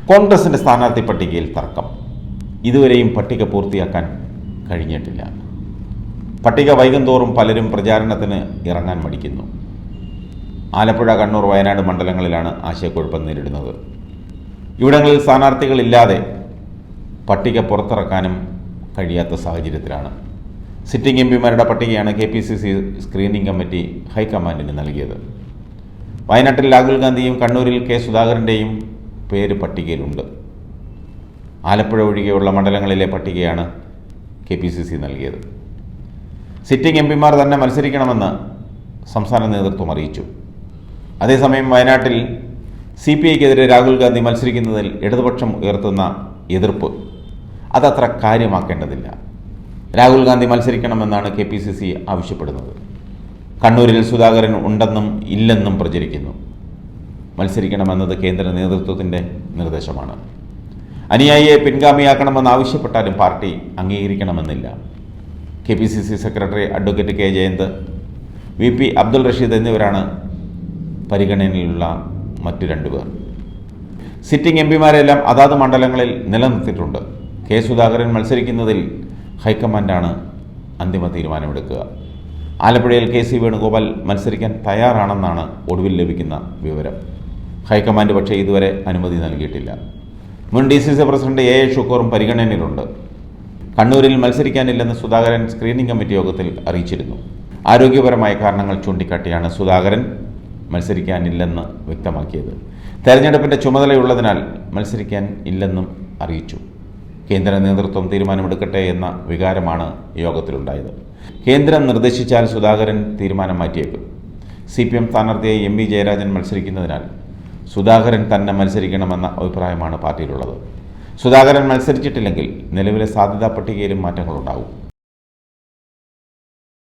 കോൺഗ്രസിൻ്റെ സ്ഥാനാർത്ഥി പട്ടികയിൽ തർക്കം. ഇതുവരെയും പട്ടിക പൂർത്തിയാക്കാൻ കഴിഞ്ഞിട്ടില്ല. പട്ടിക വൈകുന്തോറും പലരും പ്രചാരണത്തിന് ഇറങ്ങാൻ മടിക്കുന്നു. ആലപ്പുഴ, കണ്ണൂർ, വയനാട് മണ്ഡലങ്ങളിലാണ് ആശയക്കുഴപ്പം നേരിടുന്നത്. ഇവിടങ്ങളിൽ സ്ഥാനാർത്ഥികളില്ലാതെ പട്ടിക പുറത്തിറക്കാനും കഴിയാത്ത സാഹചര്യത്തിലാണ്. സിറ്റിംഗ് എംപിമാരുടെ പട്ടികയാണ് KPCC സ്ക്രീനിംഗ് കമ്മിറ്റി ഹൈക്കമാൻഡിന് നൽകിയത്. വയനാട്ടിൽ രാഹുൽ ഗാന്ധിയും കണ്ണൂരിൽ K സുധാകരൻ്റെയും പേര് പട്ടികയിലുണ്ട്. ആലപ്പുഴ ഒഴികെയുള്ള മണ്ഡലങ്ങളിലെ പട്ടികയാണ് KPCC നൽകിയത്. സിറ്റിംഗ് എംപിമാർ തന്നെ മത്സരിക്കണമെന്ന് സംസ്ഥാന നേതൃത്വം അറിയിച്ചു. അതേസമയം വയനാട്ടിൽ CPIക്കെതിരെ രാഹുൽ ഗാന്ധി മത്സരിക്കുന്നതിൽ ഇടതുപക്ഷം ഉയർത്തുന്ന എതിർപ്പ് അതത്ര കാര്യമാക്കേണ്ടതില്ല. രാഹുൽ ഗാന്ധി മത്സരിക്കണമെന്നാണ് KPCC ആവശ്യപ്പെടുന്നത്. കണ്ണൂരിൽ സുധാകരൻ ഉണ്ടെന്നും ഇല്ലെന്നും പ്രചരിക്കുന്നു. മത്സരിക്കണമെന്നത് കേന്ദ്ര നേതൃത്വത്തിൻ്റെ നിർദ്ദേശമാണ്. അനുയായിയെ പിൻഗാമിയാക്കണമെന്ന് ആവശ്യപ്പെട്ടാലും പാർട്ടി അംഗീകരിക്കണമെന്നില്ല. KPCC secretary advocate K Jayanth, VP Abdul Rasheed എന്നിവരാണ് പരിഗണനയിലുള്ള മറ്റു രണ്ടുപേർ. സിറ്റിംഗ് എംപിമാരെല്ലാം അതാത് മണ്ഡലങ്ങളിൽ നിലനിർത്തിയിട്ടുണ്ട്. K സുധാകരൻ മത്സരിക്കുന്നതിൽ ഹൈക്കമാൻഡാണ് അന്തിമ തീരുമാനമെടുക്കുക. ആലപ്പുഴയിൽ KC വേണുഗോപാൽ മത്സരിക്കാൻ തയ്യാറാണെന്നാണ് ഒടുവിൽ ലഭിക്കുന്ന വിവരം. ഹൈക്കമാൻഡ് പക്ഷേ ഇതുവരെ അനുമതി നൽകിയിട്ടില്ല. മുൻ DCC പ്രസിഡന്റ് A ഷുക്കൂറും പരിഗണനയിലുണ്ട്. കണ്ണൂരിൽ മത്സരിക്കാനില്ലെന്ന് സുധാകരൻ സ്ക്രീനിംഗ് കമ്മിറ്റി യോഗത്തിൽ അറിയിച്ചിരുന്നു. ആരോഗ്യപരമായ കാരണങ്ങൾ ചൂണ്ടിക്കാട്ടിയാണ് സുധാകരൻ മത്സരിക്കാനില്ലെന്ന് വ്യക്തമാക്കിയത്. തെരഞ്ഞെടുപ്പിൻ്റെ ചുമതലയുള്ളതിനാൽ മത്സരിക്കാൻ ഇല്ലെന്നും അറിയിച്ചു. കേന്ദ്ര നേതൃത്വം തീരുമാനമെടുക്കട്ടെ എന്ന വികാരമാണ് യോഗത്തിലുണ്ടായത്. കേന്ദ്രം നിർദ്ദേശിച്ചാൽ സുധാകരൻ തീരുമാനം മാറ്റിയേക്കും. CPM സ്ഥാനാർത്ഥിയായി MV ജയരാജൻ മത്സരിക്കുന്നതിനാൽ സുധാകരൻ തന്നെ മത്സരിക്കണമെന്ന അഭിപ്രായമാണ് പാർട്ടിയിലുള്ളത്. സുധാകരൻ മത്സരിച്ചിട്ടില്ലെങ്കിൽ നിലവിലെ സാധ്യതാ പട്ടികയിലും മാറ്റങ്ങളുണ്ടാകും.